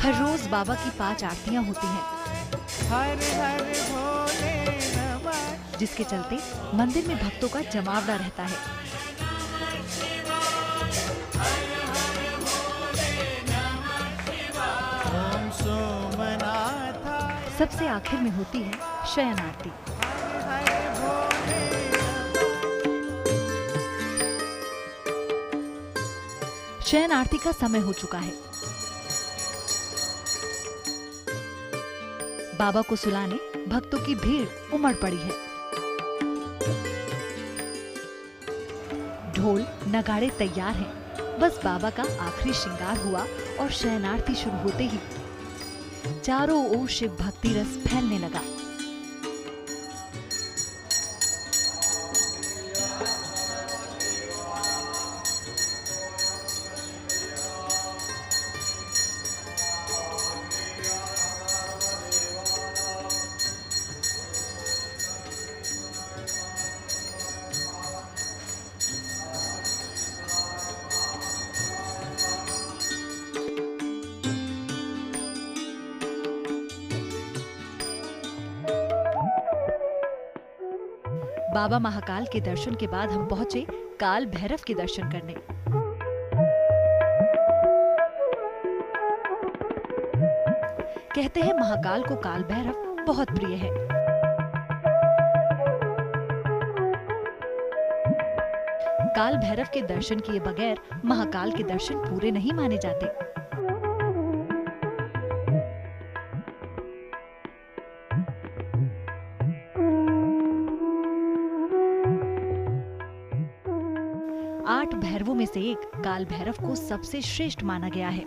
हर रोज बाबा की 5 आरतियां होती हैं, हर हर भोले नमः। जिसके चलते मंदिर में भक्तों का जमावड़ा रहता है। ओम सोमनाथाय सबसे आखिर में होती है शयन आरती। हर भोले शयन आरती का समय हो चुका है। बाबा को सुलाने भक्तों की भीड़ उमड़ पड़ी है। ढोल नगाड़े तैयार हैं। बस बाबा का आखिरी श्रृंगार हुआ और शयन आरती शुरू होते ही चारों ओर शिव भक्ति रस फैलने लगा। बाबा महाकाल के दर्शन के बाद हम पहुंचे काल भैरव के दर्शन करने। कहते हैं महाकाल को काल भैरव बहुत प्रिय है। काल भैरव के दर्शन किए बगैर महाकाल के दर्शन पूरे नहीं माने जाते। आठ भैरवों में से एक काल भैरव को सबसे श्रेष्ठ माना गया है।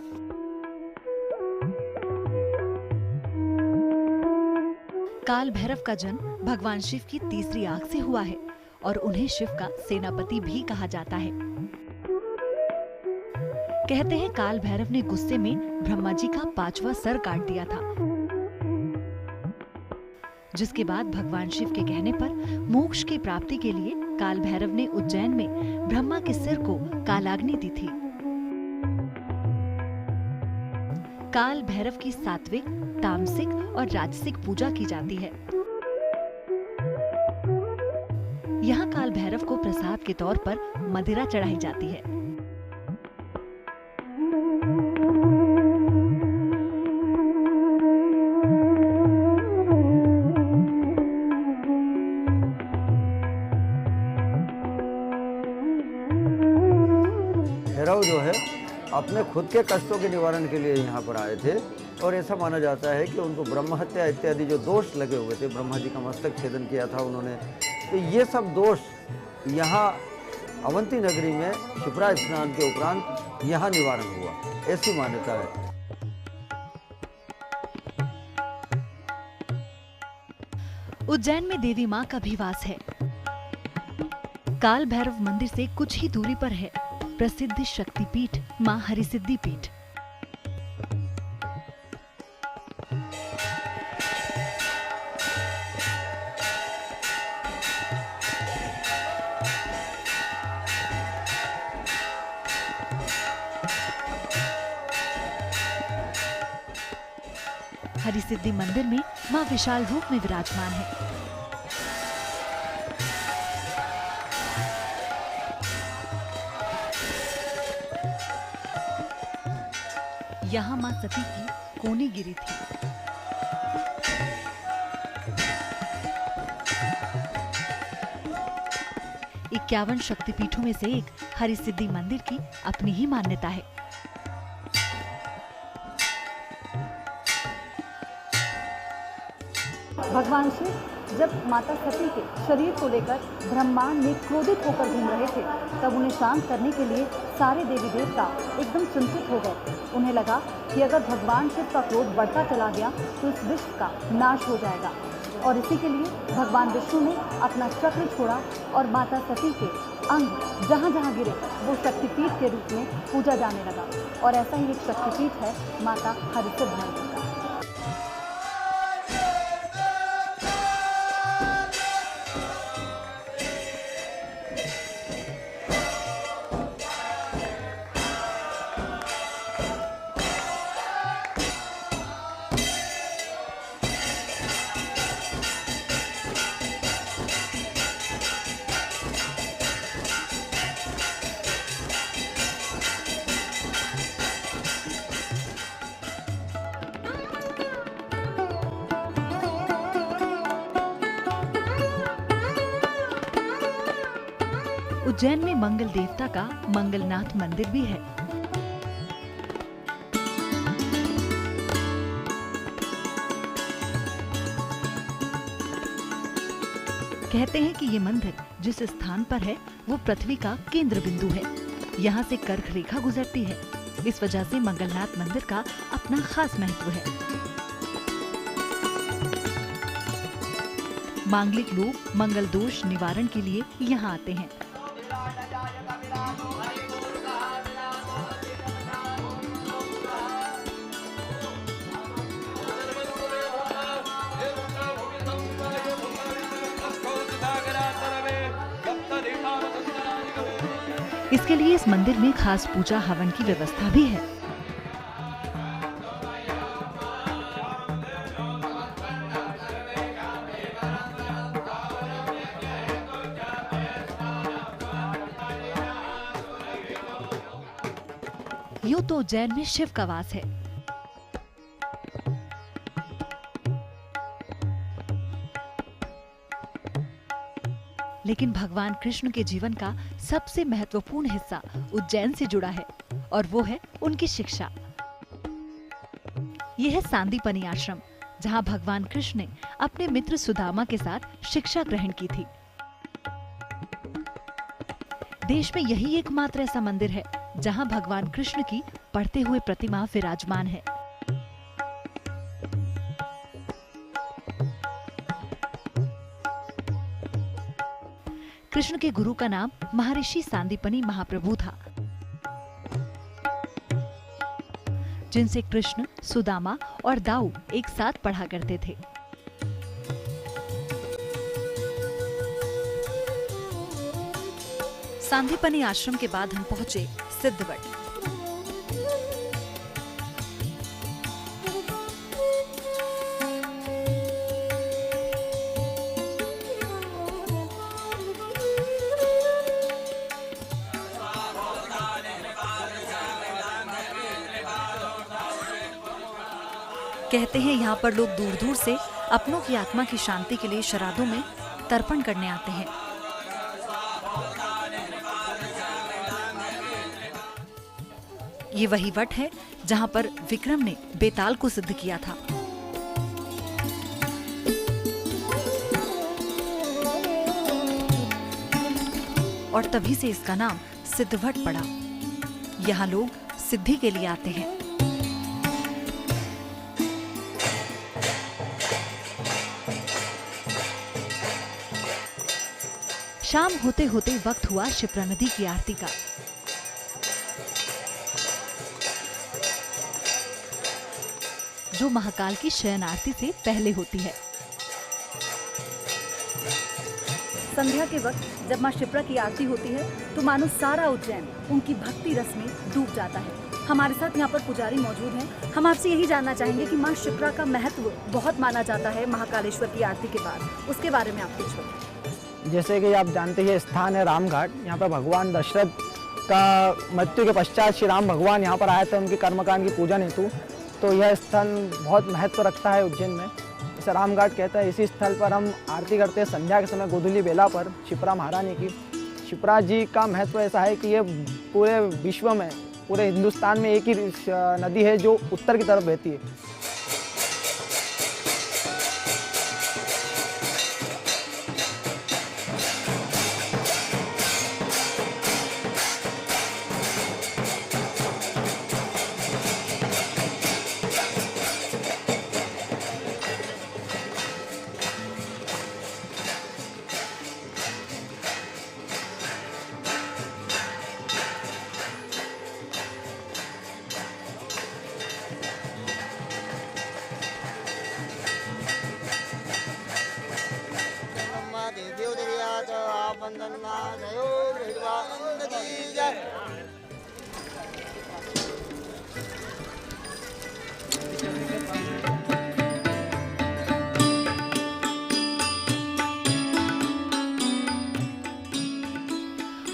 काल भैरव का जन्म भगवान शिव की तीसरी आंख से हुआ है और उन्हें शिव का सेनापति भी कहा जाता है। कहते हैं काल भैरव ने गुस्से में ब्रह्मा जी का 5वां सर काट दिया था, जिसके बाद भगवान शिव के कहने पर मोक्ष की प्राप्ति के लिए काल भैरव ने उज्जैन में ब्रह्मा के सिर को कालाग्नि दी थी। काल भैरव की सात्विक, तामसिक और राजसिक पूजा की जाती है। यहाँ काल भैरव को प्रसाद के तौर पर मदिरा चढ़ाई जाती है। भैरव जो है अपने खुद के कष्टों के निवारण के लिए यहाँ पर आए थे और ऐसा माना जाता है कि उनको ब्रह्म हत्या इत्यादि जो दोष लगे हुए थे, ब्रह्मा जी का मस्तक छेदन किया था उन्होंने, तो ये सब दोष यहाँ अवंती नगरी में शिप्रा स्नान के उपरांत यहाँ निवारण हुआ, ऐसी मान्यता है। उज्जैन में देवी माँ का भी वास है। काल भैरव मंदिर से कुछ ही दूरी पर है प्रसिद्ध शक्तिपीठ माँ हरिसिद्धि पीठ। हरिसिद्धि मंदिर में माँ विशाल रूप में विराजमान है। यहाँ माँ सती की कोनी गिरी थी। इक्यावन शक्तिपीठों में से एक हरिसिद्धि मंदिर की अपनी ही मान्यता है। भगवान शिव जब माता सती के शरीर को लेकर ब्रह्मांड में क्रोधित होकर घूम रहे थे, तब उन्हें शांत करने के लिए सारे देवी देवता एकदम चिंतित हो गए। उन्हें लगा कि अगर भगवान शिव का क्रोध बढ़ता चला गया तो इस विश्व का नाश हो जाएगा, और इसी के लिए भगवान विष्णु ने अपना चक्र छोड़ा और माता सती के अंग जहाँ जहाँ गिरे वो शक्तिपीठ के रूप में पूजा जाने लगा। और ऐसा ही एक शक्तिपीठ है माता हरिसिद्धि मंदिर का। उज्जैन में मंगल देवता का मंगलनाथ मंदिर भी है। कहते हैं कि ये मंदिर जिस स्थान पर है वो पृथ्वी का केंद्र बिंदु है। यहाँ से कर्क रेखा गुजरती है। इस वजह से मंगलनाथ मंदिर का अपना खास महत्व है। मांगलिक लोग मंगल दोष निवारण के लिए यहाँ आते हैं। इसके लिए इस मंदिर में खास पूजा हवन की व्यवस्था भी है। यूं तो उज्जैन में शिव का वास है, लेकिन भगवान कृष्ण के जीवन का सबसे महत्वपूर्ण हिस्सा उज्जैन से जुड़ा है और वो है उनकी शिक्षा। ये है सांदीपनी आश्रम, जहाँ भगवान कृष्ण ने अपने मित्र सुदामा के साथ शिक्षा ग्रहण की थी। देश में यही एकमात्र ऐसा मंदिर है जहाँ भगवान कृष्ण की पढ़ते हुए प्रतिमा विराजमान है। कृष्ण के गुरु का नाम महर्षि सांदीपनी महाप्रभु था, जिनसे कृष्ण, सुदामा और दाऊ एक साथ पढ़ा करते थे। सांदीपनी आश्रम के बाद हम पहुंचे सिद्धवट। कहते हैं यहाँ पर लोग दूर दूर से अपनों की आत्मा की शांति के लिए श्राद्धों में तर्पण करने आते हैं। ये वही वट है जहाँ पर विक्रम ने बेताल को सिद्ध किया था। और तभी से इसका नाम सिद्धवट पड़ा। यहाँ लोग सिद्धि के लिए आते हैं। शाम होते होते वक्त हुआ शिप्रा नदी की आरती का। जो महाकाल की शयन आरती से पहले होती है। संध्या के वक्त जब माँ शिप्रा की आरती होती है तो मानो सारा उज्जैन उनकी भक्ति रस में डूब जाता है। हमारे साथ यहाँ पर पुजारी मौजूद हैं। हम आपसे यही जानना चाहेंगे कि माँ शिप्रा का महत्व बहुत माना जाता है महाकालेश्वर की आरती के बाद, उसके बारे में आप कुछ बताएं। जैसे कि आप जानते हैं, स्थान है रामघाट। यहाँ पर भगवान दशरथ का मृत्यु के पश्चात श्री राम भगवान यहाँ पर आए थे उनके कर्मकांड की पूजन हेतु। तो यह स्थल बहुत महत्व रखता है उज्जैन में। इसे रामघाट कहता है। इसी स्थल पर हम आरती करते हैं संध्या के समय गोधूली बेला पर शिप्रा महारानी की। शिप्रा जी का महत्व ऐसा है कि ये पूरे विश्व में, पूरे हिंदुस्तान में एक ही नदी है जो उत्तर की तरफ बहती है।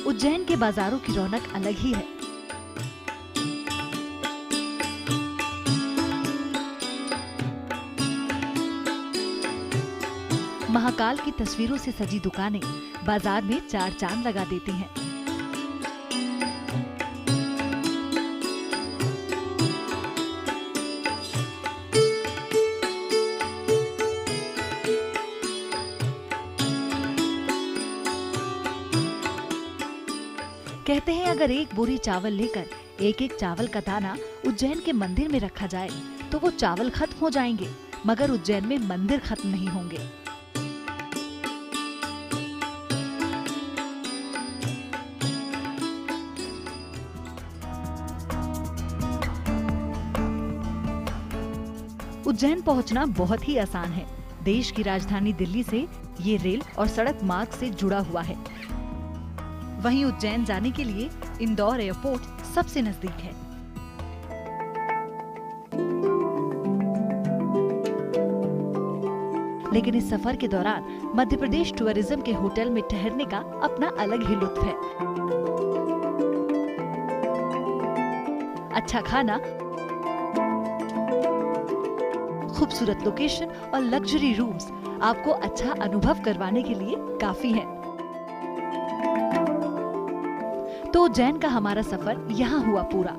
उज्जैन के बाजारों की रौनक अलग ही है। महाकाल की तस्वीरों से सजी दुकानें बाजार में चार चांद लगा देती हैं। कहते हैं अगर एक बोरी चावल लेकर एक एक चावल का दाना उज्जैन के मंदिर में रखा जाए तो वो चावल खत्म हो जाएंगे, मगर उज्जैन में मंदिर खत्म नहीं होंगे। उज्जैन पहुंचना बहुत ही आसान है। देश की राजधानी दिल्ली से ये रेल और सड़क मार्ग से जुड़ा हुआ है। वहीं उज्जैन जाने के लिए इंदौर एयरपोर्ट सबसे नजदीक है। लेकिन इस सफर के दौरान मध्य प्रदेश टूरिज्म के होटल में ठहरने का अपना अलग ही लुत्फ है। अच्छा खाना, खूबसूरत लोकेशन और लग्जरी रूम्स आपको अच्छा अनुभव करवाने के लिए काफी हैं। तो उज्जैन का हमारा सफर यहाँ हुआ पूरा।